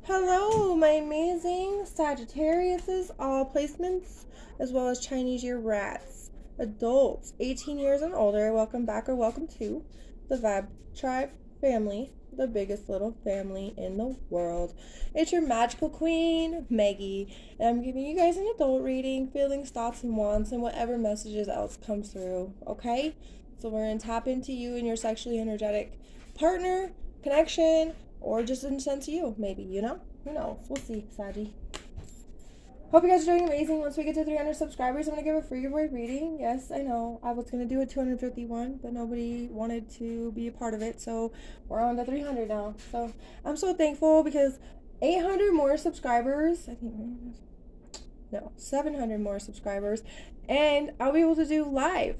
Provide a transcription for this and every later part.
Hello, my amazing Sagittariuses, all placements, as well as Chinese year rats. Adults, 18 years and older, welcome back or welcome to the Vibe Tribe family, the biggest little family in the world. It's your magical queen, Maggie, and I'm giving you guys an adult reading, feelings, thoughts, and wants, and whatever messages else comes through, okay? So we're going to tap into you and your sexually energetic partner, connection, or just in sense of you, maybe, you know? Who knows? We'll see, Saggy. Hope you guys are doing amazing. Once we get to 300 subscribers, I'm going to give a free giveaway reading. Yes, I know. I was going to do a 251, but nobody wanted to be a part of it, so we're on to 300 now. So I'm so thankful because 800 more subscribers, I think, no, 700 more subscribers, and I'll be able to do live.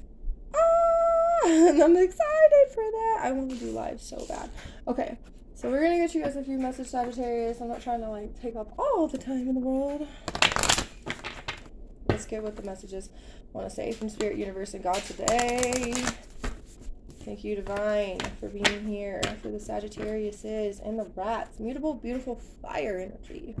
And I'm excited for that. I want to do live so bad. Okay, so we're gonna get you guys a few messages, Sagittarius. I'm not trying to like take up all the time in the world. Let's get what the messages want to say from Spirit, Universe, and God today. Thank you, Divine, for being here for the Sagittariuses and the rats. Mutable, beautiful fire energy.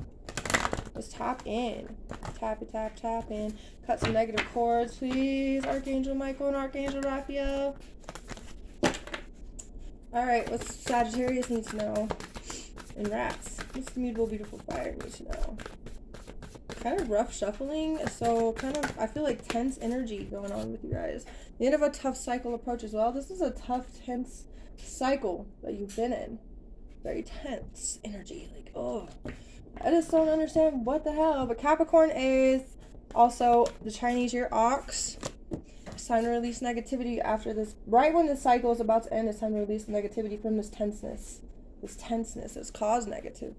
Let's tap in. Tap it, tap in. Cut some negative cords, please. Archangel Michael and Archangel Raphael. Alright, what's Sagittarius need to know? And rats. What's the mutable, beautiful fire need to know? Kind of rough shuffling, so kind of, I feel like tense energy going on with you guys. The end of a tough cycle approaches. Well, this is a tough, tense cycle that you've been in. Very tense energy. Like, oh, I just don't understand what the hell. But Capricorn is also the Chinese year ox. It's time to release negativity after this. Right when the cycle is about to end, it's time to release negativity from this tenseness. This tenseness has caused negative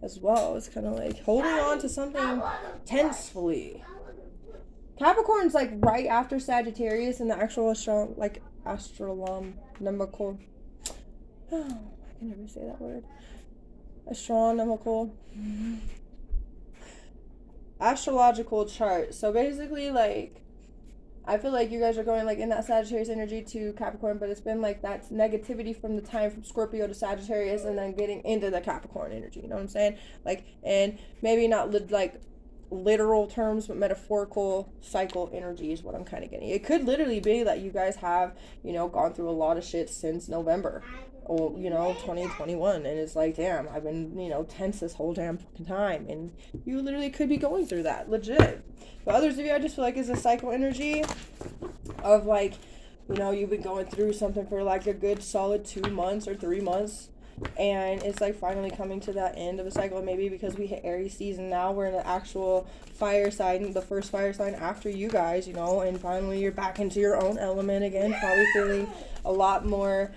as well. It's kind of like holding on to something tensely. Capricorn's like right after Sagittarius in the actual astronomical. Oh, I can never say that word. Astrological chart. So basically, like, I feel like you guys are going like in that Sagittarius energy to Capricorn, but it's been like that negativity from the time from Scorpio to Sagittarius and then getting into the Capricorn energy. You know what I'm saying? Like, and maybe not like literal terms, but metaphorical cycle energy is what I'm kind of getting. It could literally be that you guys have, you know, gone through a lot of shit since November or, you know, 2021. And it's like, damn, I've been, you know, tense this whole damn fucking time. And you literally could be going through that. Legit. But others of you, I just feel like is a cycle energy of like, you know, you've been going through something for like a good solid 2 months or 3 months. And it's like finally coming to that end of a cycle. Maybe because we hit Aries season now, we're in the actual fire sign, the first fire sign after you guys, you know, and finally you're back into your own element again, probably feeling a lot more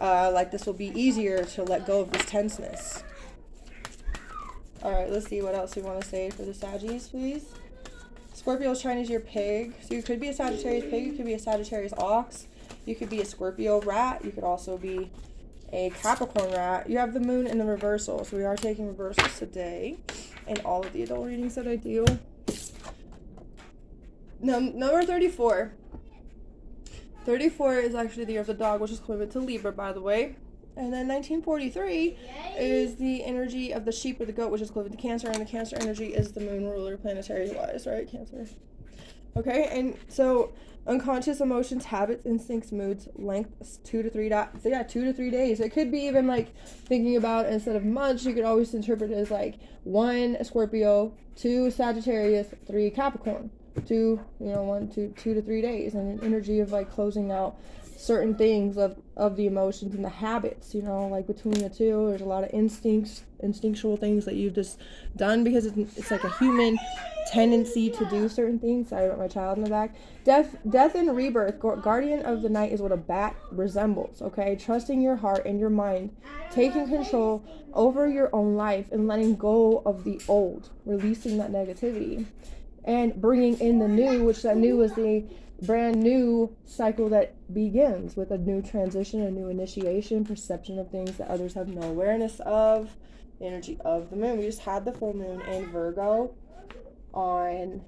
like this will be easier to let go of this tenseness. Alright, let's see what else we want to say for the Saggies, please. Scorpio's Chinese year pig. So you could be a Sagittarius pig, you could be a Sagittarius ox, you could be a Scorpio rat, you could also be a Capricorn rat. You have the moon in the reversal, so we are taking reversals today in all of the adult readings that I do. No, number 34. 34 is actually the year of the dog, which is equivalent to Libra, by the way. And then 1943 is the energy of the sheep or the goat, which is equivalent to Cancer, and the Cancer energy is the moon ruler planetary-wise, right? Cancer. Okay, and so unconscious emotions, habits, instincts, moods, length 2 to 3 2 to 3 days. It could be even like thinking about instead of months, you could always interpret it as like 1 Scorpio, 2 Sagittarius, 3 Capricorn. 2 to 3 days, and an energy of like closing out certain things of the emotions and the habits, you know, like between the two there's a lot of instinctual things that you've just done because it's like a human tendency to do certain things. Sorry about my child in the back. Death and rebirth. Guardian of the night is what a bat resembles. Okay, trusting your heart and your mind, taking control over your own life and letting go of the old, releasing that negativity and bringing in the new, which that new is the brand new cycle that begins with a new transition, a new initiation, perception of things that others have no awareness of. The energy of the moon. We just had the full moon in Virgo on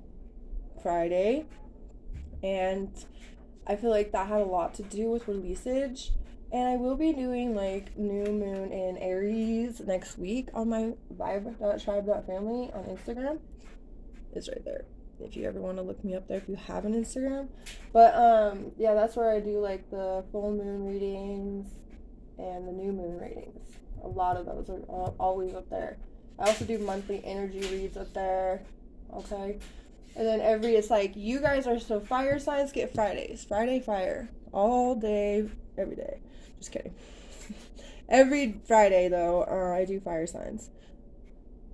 Friday, and I feel like that had a lot to do with releasage And I will be doing like new moon in Aries next week on my vibe.tribe.family on Instagram. It's right there if you ever want to look me up there if you have an Instagram. But yeah, that's where I do like the full moon readings and the new moon readings. A lot of those are always up there. I also do monthly energy reads up there. Okay. And then it's like, you guys are so fire signs get Fridays. Friday fire. All day, every day. Just kidding. Every Friday, though, I do fire signs.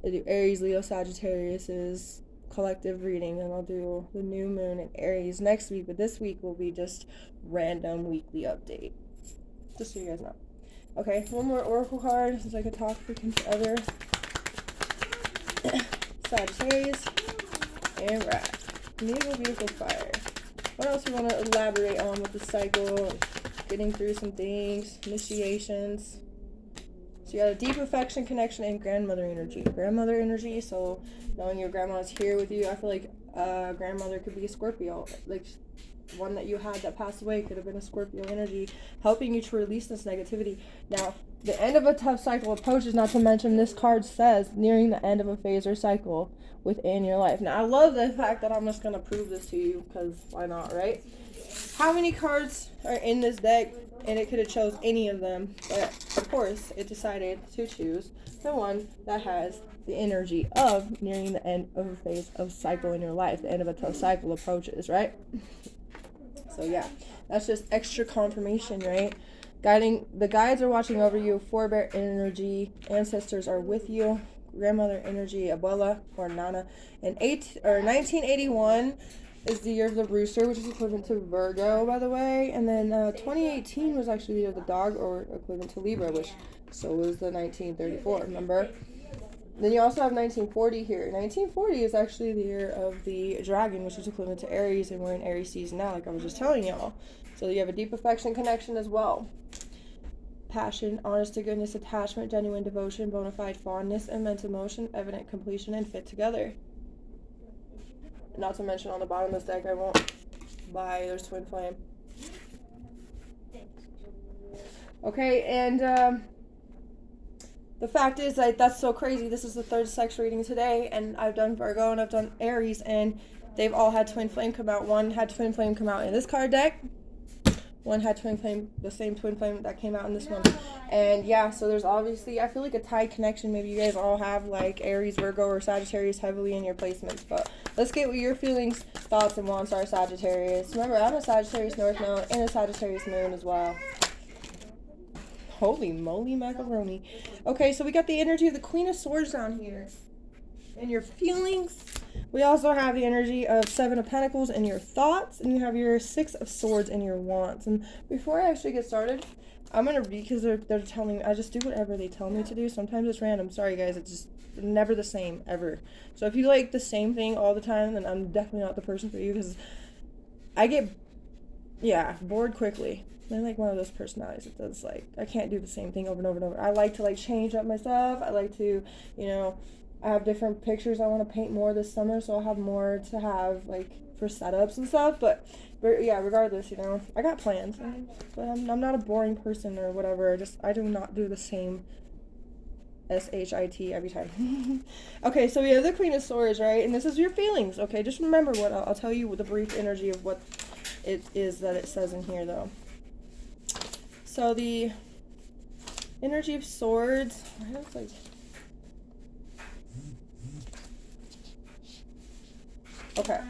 I do Aries, Leo, Sagittarius's collective reading, and I'll do the new moon in Aries next week. But this week will be just random weekly update. Just so you guys know. Okay, one more oracle card since I could talk freaking forever. Sagittarius and Rat. Beautiful, beautiful fire. What else we want to elaborate on with the cycle? Getting through some things, initiations. So you got a deep affection, connection, and grandmother energy. Grandmother energy, so knowing your grandma's here with you. I feel like grandmother could be a Scorpio. Like one that you had that passed away could have been a Scorpio energy, helping you to release this negativity. Now, the end of a tough cycle approaches, not to mention this card says nearing the end of a phase or cycle within your life. Now, I love the fact that I'm just going to prove this to you, because why not, right? How many cards are in this deck? And it could have chose any of them, but of course it decided to choose the one that has the energy of nearing the end of a phase of cycle in your life. The end of a tough cycle approaches, right? So yeah, that's just extra confirmation, right? The guides are watching over you. Forebear energy, ancestors are with you. Grandmother energy, abuela or nana. And 1981 is the year of the rooster, which is equivalent to Virgo, by the way. And then 2018 was actually the year of the dog, or equivalent to Libra, which so was the 1934, remember? Then you also have 1940 here. 1940 is actually the year of the dragon, which is equivalent to Aries, and we're in Aries season now, like I was just telling y'all. So you have a deep affection connection as well. Passion, honest to goodness, attachment, genuine devotion, bona fide fondness, immense emotion, evident completion, and fit together. Not to mention on the bottom of this deck, I won't lie, there's twin flame. Okay, and the fact is that that's so crazy. This is the third sex reading today, and I've done Virgo and I've done Aries, and they've all had twin flame come out. One had twin flame come out in this card deck. One had twin flame, the same twin flame that came out in this one. And yeah, so there's obviously, I feel like a tied connection. Maybe you guys all have like Aries, Virgo, or Sagittarius heavily in your placements. But let's get what your feelings, thoughts, and wants are, Sagittarius. Remember, I'm a Sagittarius North Node and a Sagittarius Moon as well. Holy moly macaroni. Okay, so we got the energy of the Queen of Swords down here. And your feelings. We also have the energy of Seven of Pentacles and your thoughts, and you have your Six of Swords and your wants. And before I actually get started, I'm going to read, because they're telling me, I just do whatever they tell me to do. Sometimes it's random. Sorry, guys. It's just never the same, ever. So if you like the same thing all the time, then I'm definitely not the person for you, because I get, bored quickly. I'm like one of those personalities that does, like, I can't do the same thing over and over and over. I like to, like, change up my stuff. I like to, I have different pictures I want to paint more this summer, so I'll have more to have, like, for setups and stuff. But yeah, regardless, I got plans. But I'm not a boring person or whatever. I do not do the same SHIT every time. Okay, so we have the Queen of Swords, right? And this is your feelings, okay? Just remember what I'll tell you the brief energy of what it is that it says in here, though. So the energy of swords, it's like, okay.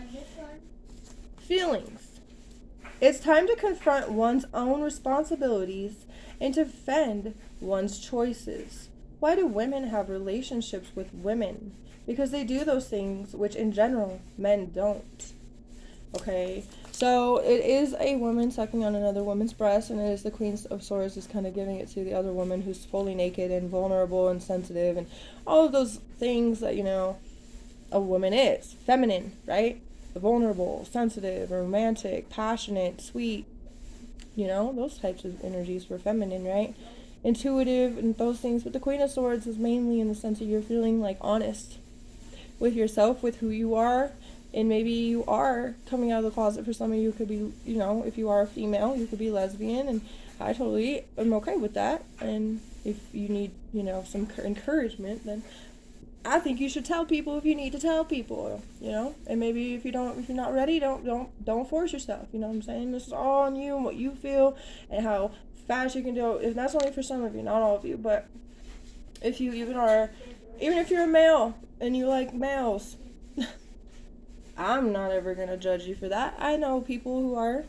Feelings. It's time to confront one's own responsibilities and to defend one's choices. Why do women have relationships with women? Because they do those things which in general men don't. Okay, so it is a woman sucking on another woman's breast, and it is the Queen of Swords is kind of giving it to the other woman who's fully naked and vulnerable and sensitive and all of those things that, a woman is. Feminine, right? Vulnerable, sensitive, romantic, passionate, sweet, those types of energies for feminine, right? Intuitive and those things. But the Queen of Swords is mainly in the sense of you're feeling like honest with yourself, with who you are. And maybe you are coming out of the closet. For some of you, it could be, if you are a female, you could be lesbian. And I totally am okay with that. And if you need, some encouragement, then I think you should tell people if you need to tell people, And maybe if you're not ready, don't force yourself. You know what I'm saying? This is all on you and what you feel and how fast you can do it. If that's only for some of you, not all of you, but if you even if you're a male and you like males, I'm not ever gonna judge you for that. I know people who are,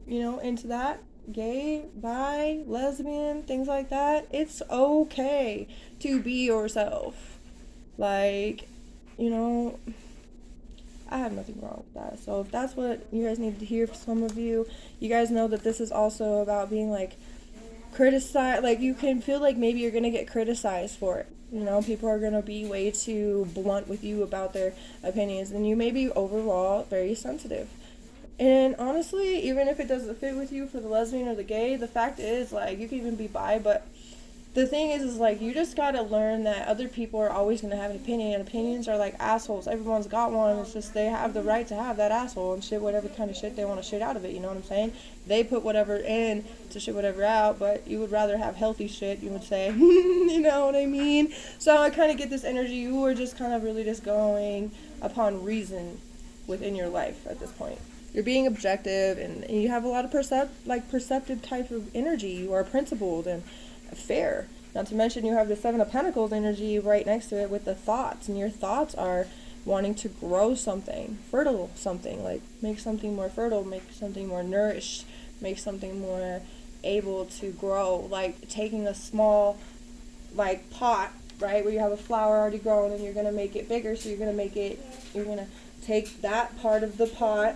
into that, gay, bi, lesbian, things like that. It's okay to be yourself. Like, I have nothing wrong with that. So if that's what you guys need to hear from some of you, you guys know that this is also about being like criticized. Like, you can feel like maybe you're gonna get criticized for it. People are gonna be way too blunt with you about their opinions, and you may be overall very sensitive. And honestly, even if it doesn't fit with you for the lesbian or the gay, the fact is, like, you can even be bi, but the thing is like, you just gotta learn that other people are always gonna have an opinion, and opinions are like assholes. Everyone's got one. It's just they have the right to have that asshole and shit whatever kind of shit they want to shit out of it. You know what I'm saying? They put whatever in to shit whatever out, but you would rather have healthy shit, you would say. You know what I mean? So I kind of get this energy. You are just kind of really just going upon reason within your life at this point. You're being objective, and you have a lot of perceptive type of energy. You are principled and fair. Not to mention you have the Seven of Pentacles energy right next to it with the thoughts, and your thoughts are wanting to grow something, fertile something, like make something more fertile, make something more nourished, make something more able to grow, like taking a small pot, right, where you have a flower already grown, and you're going to make it bigger. So you're going to take that part of the pot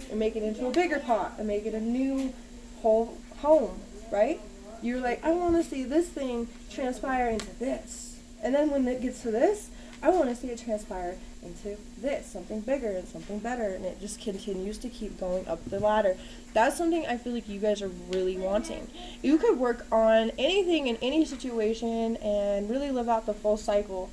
and make it into a bigger pot and make it a new whole home, right? You're like, I want to see this thing transpire into this. And then when it gets to this, I want to see it transpire into this, something bigger and something better. And it just continues to keep going up the ladder. That's something I feel like you guys are really wanting. You could work on anything in any situation and really live out the full cycle.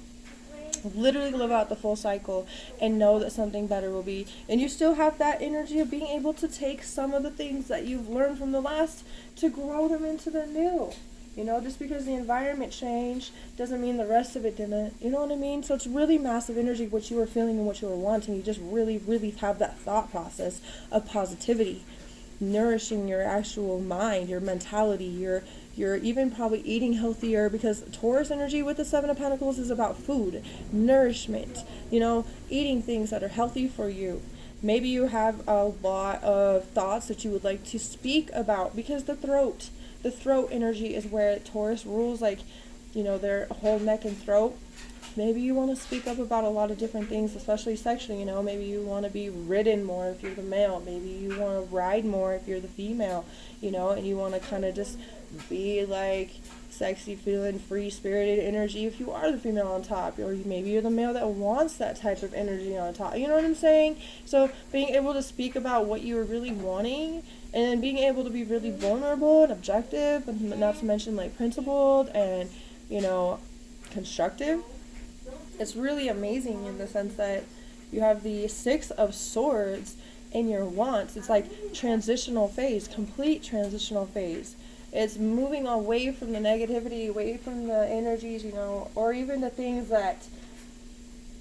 Literally live out the full cycle and know that something better will be. And you still have that energy of being able to take some of the things that you've learned from the last to grow them into the new. Just because the environment changed doesn't mean the rest of it didn't. You know what I mean? So it's really massive energy, what you were feeling and what you were wanting. You just really, really have that thought process of positivity, nourishing your actual mind, your mentality, you're even probably eating healthier, because Taurus energy with the Seven of Pentacles is about food, nourishment, eating things that are healthy for you. Maybe you have a lot of thoughts that you would like to speak about, because the throat energy is where Taurus rules, their whole neck and throat. Maybe you want to speak up about a lot of different things, especially sexually, maybe you want to be ridden more if you're the male, maybe you want to ride more if you're the female, and you want to kind of just be like sexy, feeling free-spirited energy if you are the female on top, or maybe you're the male that wants that type of energy on top. You know what I'm saying? So being able to speak about what you are really wanting, and then being able to be really vulnerable and objective, but not to mention principled and constructive. It's really amazing in the sense that you have the Six of Swords in your wants. It's like transitional phase, complete transitional phase. It's moving away from the negativity, away from the energies, or even the things that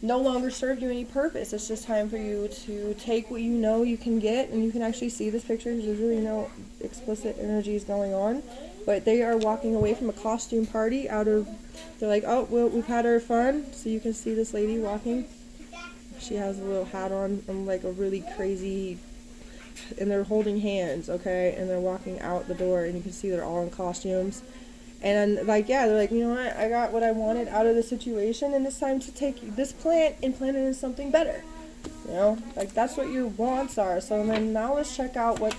no longer serve you any purpose. It's just time for you to take what you can get, and you can actually see this picture because there's really no explicit energies going on. But they are walking away from a costume party they're like, oh, well, we've had our fun. So you can see this lady walking. She has a little hat on and like a really crazy, and they're holding hands, okay? And they're walking out the door, and you can see they're all in costumes. And they're like, you know what? I got what I wanted out of the situation, and it's time to take this plant and plant it in something better. That's what your wants are. So then now let's check out what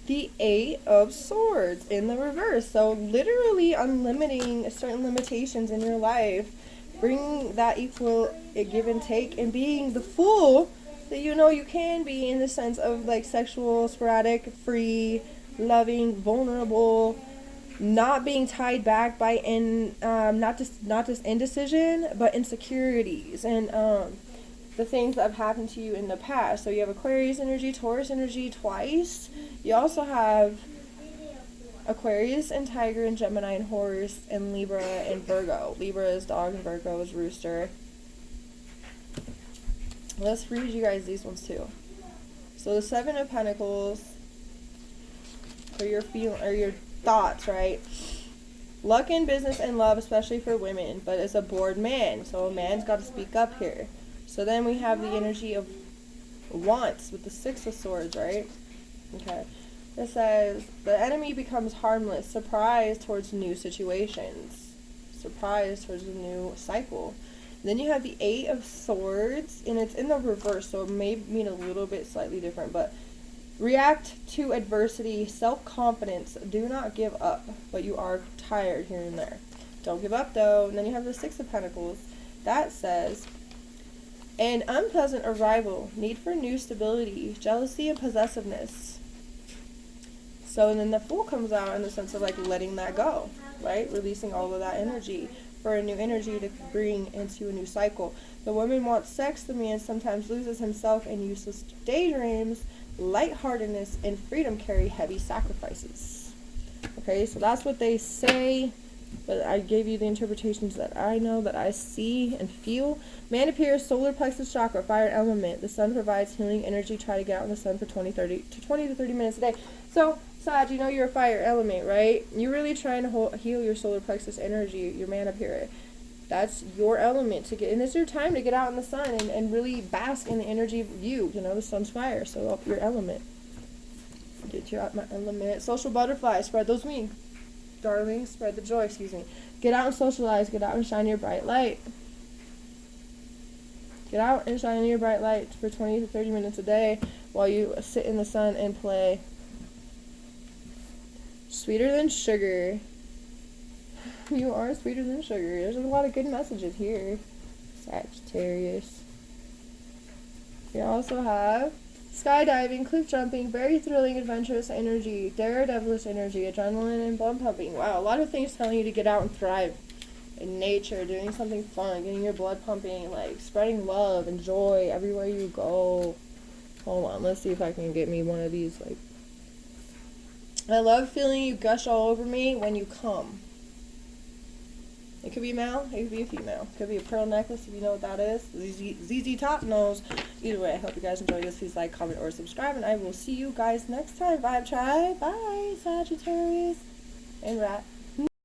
the Eight of Swords in the reverse. So literally unlimiting certain limitations in your life, bringing that equal give and take, and being the fool that you can be, in the sense of sexual, sporadic, free, loving, vulnerable, not being tied back by not just indecision, but insecurities, and the things that have happened to you in the past. So you have Aquarius energy, Taurus energy twice. You also have Aquarius and Tiger and Gemini and Horse and Libra and Virgo. Libra is dog and Virgo is rooster. Let's read you guys these ones too. So the Seven of Pentacles are your your thoughts, right? Luck in business and love, especially for women, but it's a bored man, so a man's got to speak up here. So then we have the energy of wants with the Six of Swords, right? Okay. It says, the enemy becomes harmless, surprise towards new situations, surprise towards a new cycle. Then you have the Eight of Swords, and it's in the reverse, so it may mean a little bit slightly different, but react to adversity, self-confidence, do not give up, but you are tired here and there. Don't give up, though. And then you have the Six of Pentacles. That says, an unpleasant arrival, need for new stability, jealousy, and possessiveness. So, and then the Fool comes out in the sense of like letting that go, right? Releasing all of that energy for a new energy to bring into a new cycle. The woman wants sex, the man sometimes loses himself in useless daydreams. Lightheartedness and freedom carry heavy sacrifices. Okay, so that's what they say, but I gave you the interpretations that I know, that I see and feel. Man appears, solar plexus chakra, fire element. The sun provides healing energy. Try to get out in the sun for 20 to 30 minutes a day. So, Sag, you know you're a fire element, right? You're really trying to heal your solar plexus energy, your man up here. That's your element to get, and it's your time to get out in the sun and really bask in the energy of you. You know, the sun's fire, so up your element. Get you out my element. Social butterfly, spread those wings. Darling, spread the joy, excuse me. Get out and socialize, get out and shine your bright light. Get out and shine your bright light for 20 to 30 minutes a day while you sit in the sun and play. Sweeter than sugar. You are sweeter than sugar. There's a lot of good messages here. Sagittarius. You also have skydiving, cliff jumping, very thrilling, adventurous energy, daredevilish energy, adrenaline, and blood pumping. Wow, a lot of things telling you to get out and thrive in nature, doing something fun, getting your blood pumping, like spreading love and joy everywhere you go. Hold on, let's see if I can get me one of these. Like, I love feeling you gush all over me when you come. It could be a male, it could be a female. It could be a pearl necklace if you know what that is. ZZ Top knows. Either way, I hope you guys enjoyed this. Please like, comment, or subscribe, and I will see you guys next time. Vibe Tribe. Bye, Sagittarius and Rat.